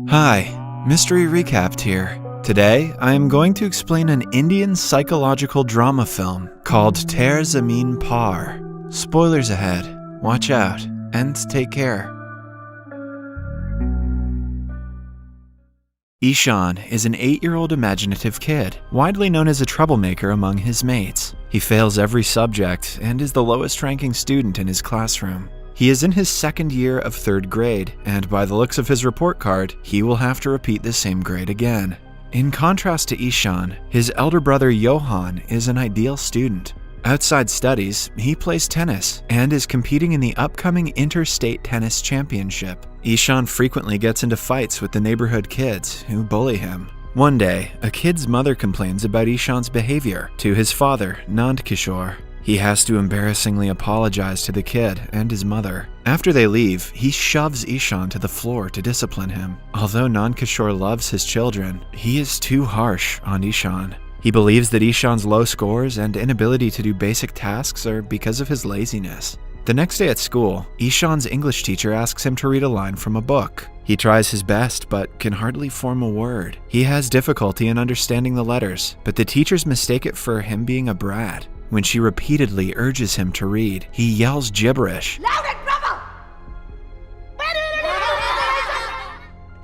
Hi, Mystery Recapped here. Today, I am going to explain an Indian psychological drama film called Ter Zameen Par. Spoilers ahead. Watch out, and take care. Ishan is an 8-year-old imaginative kid, widely known as a troublemaker among his mates. He fails every subject and is the lowest-ranking student in his classroom. He is in his second year of 3rd grade, and by the looks of his report card, he will have to repeat the same grade again. In contrast to Ishan, his elder brother Johan is an ideal student. Outside studies, he plays tennis and is competing in the upcoming Interstate Tennis Championship. Ishan frequently gets into fights with the neighborhood kids who bully him. One day, a kid's mother complains about Ishan's behavior to his father, Nand Kishore. He has to embarrassingly apologize to the kid and his mother. After they leave, he shoves Ishan to the floor to discipline him. Although Nand Kishore loves his children, he is too harsh on Ishan. He believes that Ishan's low scores and inability to do basic tasks are because of his laziness. The next day at school, Ishan's English teacher asks him to read a line from a book. He tries his best, but can hardly form a word. He has difficulty in understanding the letters, but the teachers mistake it for him being a brat. When she repeatedly urges him to read, he yells gibberish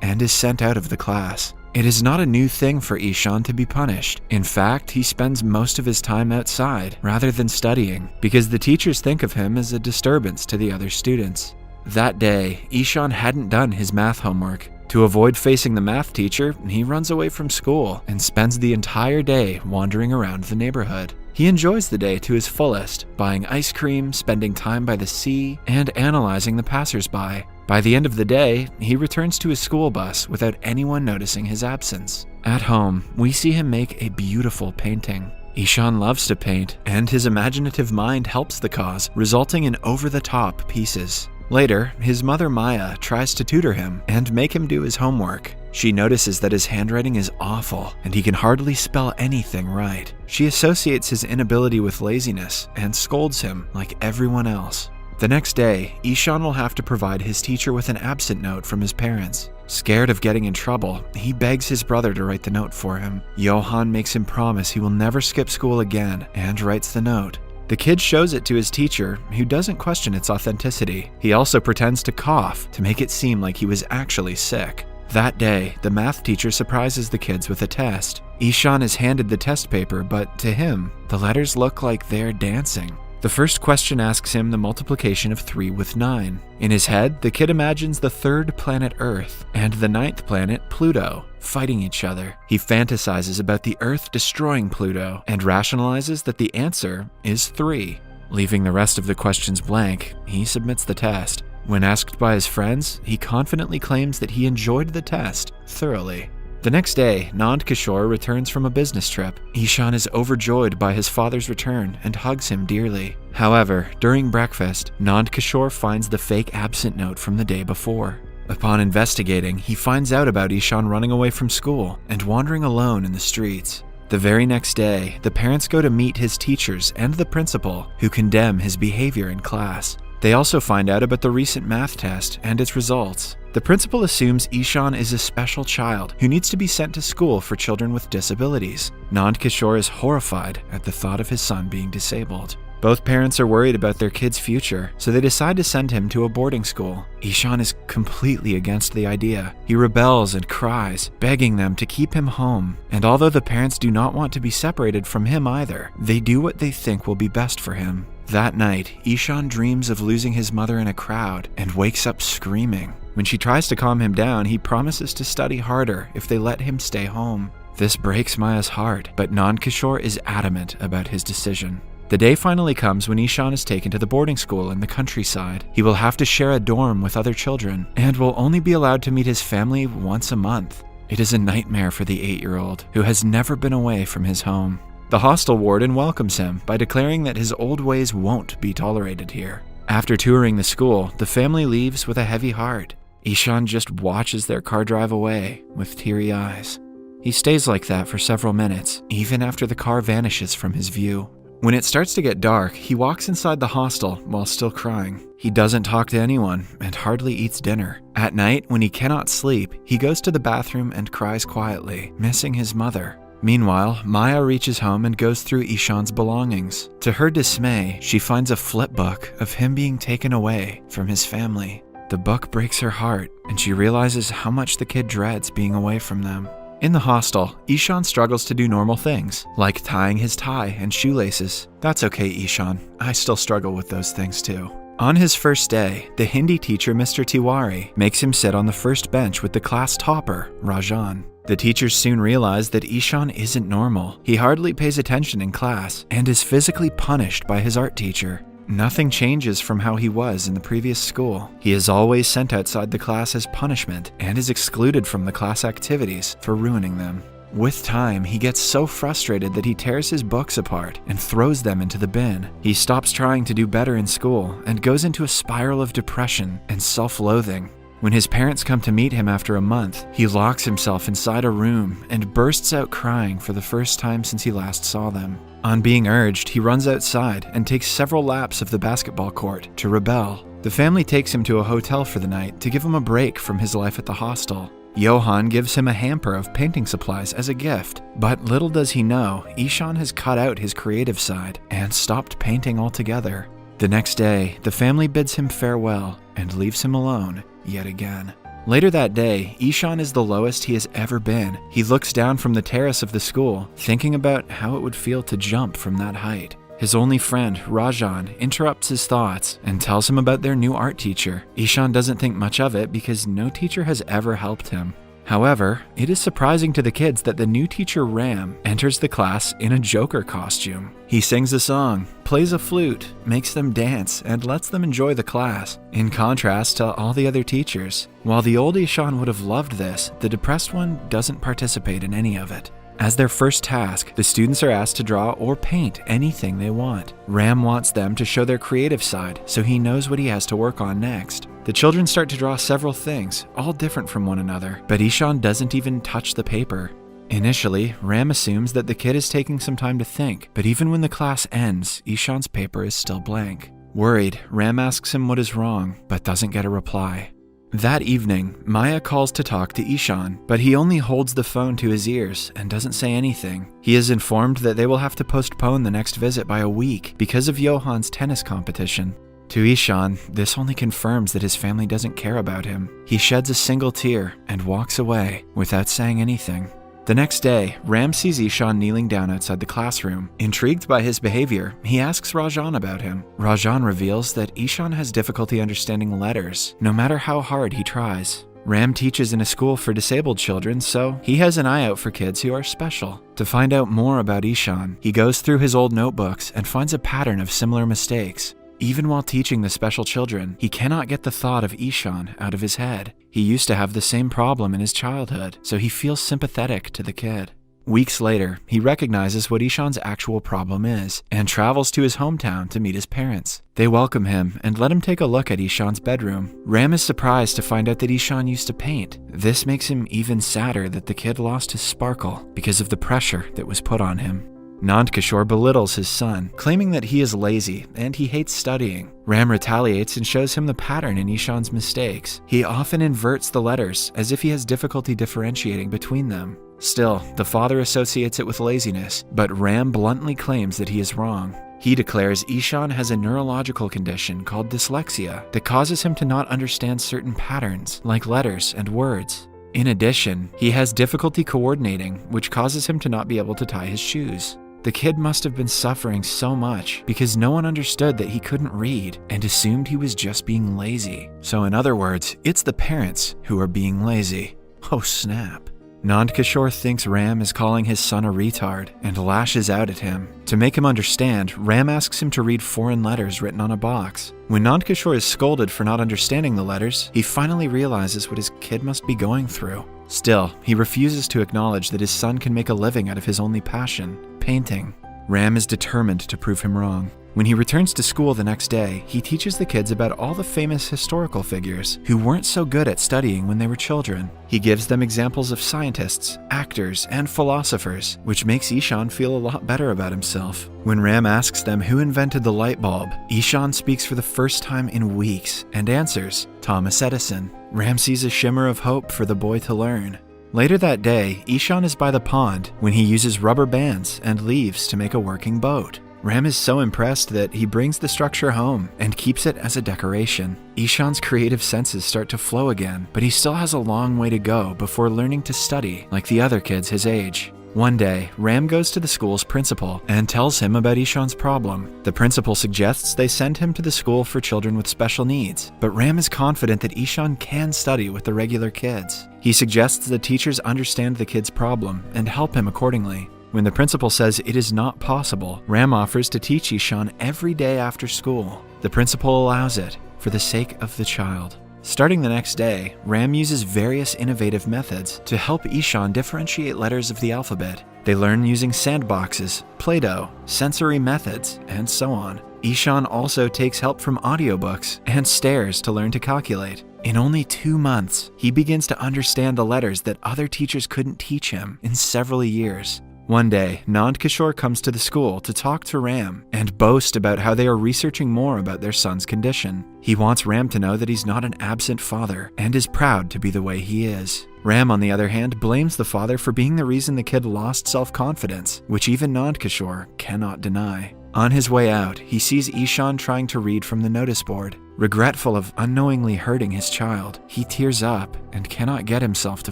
and is sent out of the class. It is not a new thing for Ishan to be punished. In fact, he spends most of his time outside rather than studying because the teachers think of him as a disturbance to the other students. That day, Ishan hadn't done his math homework. To avoid facing the math teacher, he runs away from school and spends the entire day wandering around the neighborhood. He enjoys the day to his fullest, buying ice cream, spending time by the sea, and analyzing the passersby. By the end of the day, he returns to his school bus without anyone noticing his absence. At home, we see him make a beautiful painting. Ishan loves to paint, and his imaginative mind helps the cause, resulting in over-the-top pieces. Later, his mother Maya tries to tutor him and make him do his homework. She notices that his handwriting is awful and he can hardly spell anything right. She associates his inability with laziness and scolds him like everyone else. The next day, Ishan will have to provide his teacher with an absent note from his parents. Scared of getting in trouble, he begs his brother to write the note for him. Johan makes him promise he will never skip school again and writes the note. The kid shows it to his teacher, who doesn't question its authenticity. He also pretends to cough to make it seem like he was actually sick. That day, the math teacher surprises the kids with a test. Ishan is handed the test paper, but to him, the letters look like they're dancing. The first question asks him the multiplication of 3 with 9. In his head, the kid imagines the 3rd planet Earth and the 9th planet Pluto fighting each other. He fantasizes about the Earth destroying Pluto and rationalizes that the answer is 3. Leaving the rest of the questions blank, he submits the test. When asked by his friends, he confidently claims that he enjoyed the test thoroughly. The next day, Nand Kishore returns from a business trip. Ishan is overjoyed by his father's return and hugs him dearly. However, during breakfast, Nand Kishore finds the fake absent note from the day before. Upon investigating, he finds out about Ishan running away from school and wandering alone in the streets. The very next day, the parents go to meet his teachers and the principal, who condemn his behavior in class. They also find out about the recent math test and its results. The principal assumes Ishan is a special child who needs to be sent to school for children with disabilities. Nand Kishore is horrified at the thought of his son being disabled. Both parents are worried about their kid's future, so they decide to send him to a boarding school. Ishan is completely against the idea. He rebels and cries, begging them to keep him home. And although the parents do not want to be separated from him either, they do what they think will be best for him. That night, Ishan dreams of losing his mother in a crowd and wakes up screaming. When she tries to calm him down, he promises to study harder if they let him stay home. This breaks Maya's heart, but Nand Kishore is adamant about his decision. The day finally comes when Ishan is taken to the boarding school in the countryside. He will have to share a dorm with other children and will only be allowed to meet his family once a month. It is a nightmare for the 8-year-old who has never been away from his home. The hostel warden welcomes him by declaring that his old ways won't be tolerated here. After touring the school, the family leaves with a heavy heart. Ishan just watches their car drive away with teary eyes. He stays like that for several minutes, even after the car vanishes from his view. When it starts to get dark, he walks inside the hostel while still crying. He doesn't talk to anyone and hardly eats dinner. At night, when he cannot sleep, he goes to the bathroom and cries quietly, missing his mother. Meanwhile, Maya reaches home and goes through Ishan's belongings. To her dismay, she finds a flip book of him being taken away from his family. The book breaks her heart, and she realizes how much the kid dreads being away from them. In the hostel, Ishan struggles to do normal things, like tying his tie and shoelaces. That's okay, Ishan. I still struggle with those things too. On his first day, the Hindi teacher, Mr. Tiwari, makes him sit on the first bench with the class topper, Rajan. The teachers soon realize that Ishan isn't normal. He hardly pays attention in class and is physically punished by his art teacher. Nothing changes from how he was in the previous school. He is always sent outside the class as punishment and is excluded from the class activities for ruining them. With time, he gets so frustrated that he tears his books apart and throws them into the bin. He stops trying to do better in school and goes into a spiral of depression and self-loathing. When his parents come to meet him after a month, he locks himself inside a room and bursts out crying for the first time since he last saw them. On being urged, he runs outside and takes several laps of the basketball court to rebel. The family takes him to a hotel for the night to give him a break from his life at the hostel. Johan gives him a hamper of painting supplies as a gift, but little does he know, Ishan has cut out his creative side and stopped painting altogether. The next day, the family bids him farewell and leaves him alone yet again. Later that day, Ishan is the lowest he has ever been. He looks down from the terrace of the school, thinking about how it would feel to jump from that height. His only friend, Rajan, interrupts his thoughts and tells him about their new art teacher. Ishan doesn't think much of it because no teacher has ever helped him. However, it is surprising to the kids that the new teacher, Ram, enters the class in a Joker costume. He sings a song, plays a flute, makes them dance, and lets them enjoy the class, in contrast to all the other teachers. While the old Ishan would have loved this, the depressed one doesn't participate in any of it. As their first task, the students are asked to draw or paint anything they want. Ram wants them to show their creative side so he knows what he has to work on next. The children start to draw several things, all different from one another, but Ishan doesn't even touch the paper. Initially, Ram assumes that the kid is taking some time to think, but even when the class ends, Ishan's paper is still blank. Worried, Ram asks him what is wrong, but doesn't get a reply. That evening, Maya calls to talk to Ishan, but he only holds the phone to his ears and doesn't say anything. He is informed that they will have to postpone the next visit by a week because of Johan's tennis competition. To Ishan, this only confirms that his family doesn't care about him. He sheds a single tear and walks away without saying anything. The next day, Ram sees Ishan kneeling down outside the classroom. Intrigued by his behavior, he asks Rajan about him. Rajan reveals that Ishan has difficulty understanding letters, no matter how hard he tries. Ram teaches in a school for disabled children, so he has an eye out for kids who are special. To find out more about Ishan, he goes through his old notebooks and finds a pattern of similar mistakes. Even while teaching the special children, he cannot get the thought of Ishan out of his head. He used to have the same problem in his childhood, so he feels sympathetic to the kid. Weeks later, he recognizes what Ishan's actual problem is and travels to his hometown to meet his parents. They welcome him and let him take a look at Ishan's bedroom. Ram is surprised to find out that Ishan used to paint. This makes him even sadder that the kid lost his sparkle because of the pressure that was put on him. Nandkishore belittles his son, claiming that he is lazy and he hates studying. Ram retaliates and shows him the pattern in Ishan's mistakes. He often inverts the letters, as if he has difficulty differentiating between them. Still, the father associates it with laziness, but Ram bluntly claims that he is wrong. He declares Ishan has a neurological condition called dyslexia that causes him to not understand certain patterns, like letters and words. In addition, he has difficulty coordinating, which causes him to not be able to tie his shoes. The kid must have been suffering so much because no one understood that he couldn't read and assumed he was just being lazy. So in other words, it's the parents who are being lazy. Oh snap. Nandkishore thinks Ram is calling his son a retard and lashes out at him. To make him understand, Ram asks him to read foreign letters written on a box. When Nandkishore is scolded for not understanding the letters, he finally realizes what his kid must be going through. Still, he refuses to acknowledge that his son can make a living out of his only passion, painting. Ram is determined to prove him wrong. When he returns to school the next day, he teaches the kids about all the famous historical figures who weren't so good at studying when they were children. He gives them examples of scientists, actors, and philosophers, which makes Ishan feel a lot better about himself. When Ram asks them who invented the light bulb, Ishan speaks for the first time in weeks and answers, Thomas Edison. Ram sees a shimmer of hope for the boy to learn. Later that day, Ishan is by the pond when he uses rubber bands and leaves to make a working boat. Ram is so impressed that he brings the structure home and keeps it as a decoration. Ishan's creative senses start to flow again, but he still has a long way to go before learning to study like the other kids his age. One day, Ram goes to the school's principal and tells him about Ishan's problem. The principal suggests they send him to the school for children with special needs, but Ram is confident that Ishan can study with the regular kids. He suggests the teachers understand the kid's problem and help him accordingly. When the principal says it is not possible, Ram offers to teach Ishan every day after school. The principal allows it for the sake of the child. Starting the next day, Ram uses various innovative methods to help Ishan differentiate letters of the alphabet. They learn using sandboxes, Play-Doh, sensory methods, and so on. Ishan also takes help from audiobooks and stares to learn to calculate. In only 2 months, he begins to understand the letters that other teachers couldn't teach him in several years. One day, Nand Kishore comes to the school to talk to Ram and boast about how they are researching more about their son's condition. He wants Ram to know that he's not an absent father and is proud to be the way he is. Ram, on the other hand, blames the father for being the reason the kid lost self-confidence, which even Nand Kishore cannot deny. On his way out, he sees Ishan trying to read from the notice board. Regretful of unknowingly hurting his child, he tears up and cannot get himself to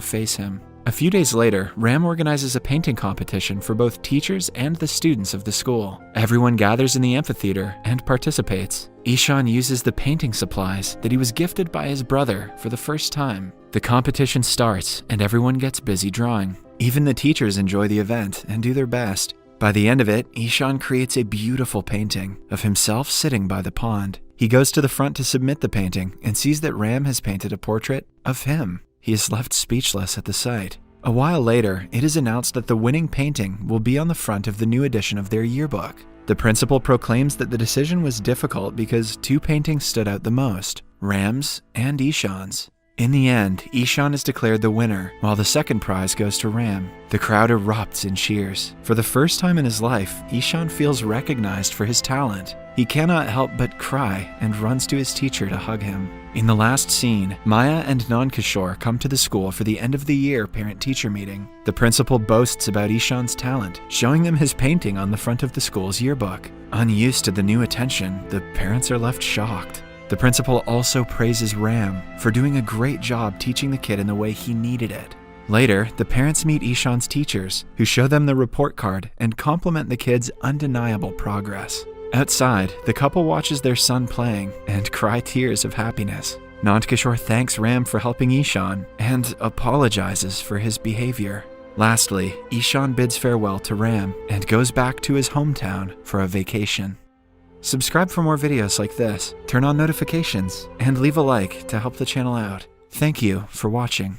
face him. A few days later, Ram organizes a painting competition for both teachers and the students of the school. Everyone gathers in the amphitheater and participates. Ishan uses the painting supplies that he was gifted by his brother for the first time. The competition starts and everyone gets busy drawing. Even the teachers enjoy the event and do their best. By the end of it, Ishan creates a beautiful painting of himself sitting by the pond. He goes to the front to submit the painting and sees that Ram has painted a portrait of him. He is left speechless at the sight. A while later, it is announced that the winning painting will be on the front of the new edition of their yearbook. The principal proclaims that the decision was difficult because 2 paintings stood out the most, Ram's and Ishan's. In the end, Ishan is declared the winner, while the second prize goes to Ram. The crowd erupts in cheers. For the first time in his life, Ishan feels recognized for his talent. He cannot help but cry and runs to his teacher to hug him. In the last scene, Maya and Nand Kishore come to the school for the end of the year parent-teacher meeting. The principal boasts about Ishan's talent, showing them his painting on the front of the school's yearbook. Unused to the new attention, the parents are left shocked. The principal also praises Ram for doing a great job teaching the kid in the way he needed it. Later, the parents meet Ishan's teachers, who show them the report card and compliment the kid's undeniable progress. Outside, the couple watches their son playing and cry tears of happiness. Nand Kishore thanks Ram for helping Ishan and apologizes for his behavior. Lastly, Ishan bids farewell to Ram and goes back to his hometown for a vacation. Subscribe for more videos like this, turn on notifications, and leave a like to help the channel out. Thank you for watching.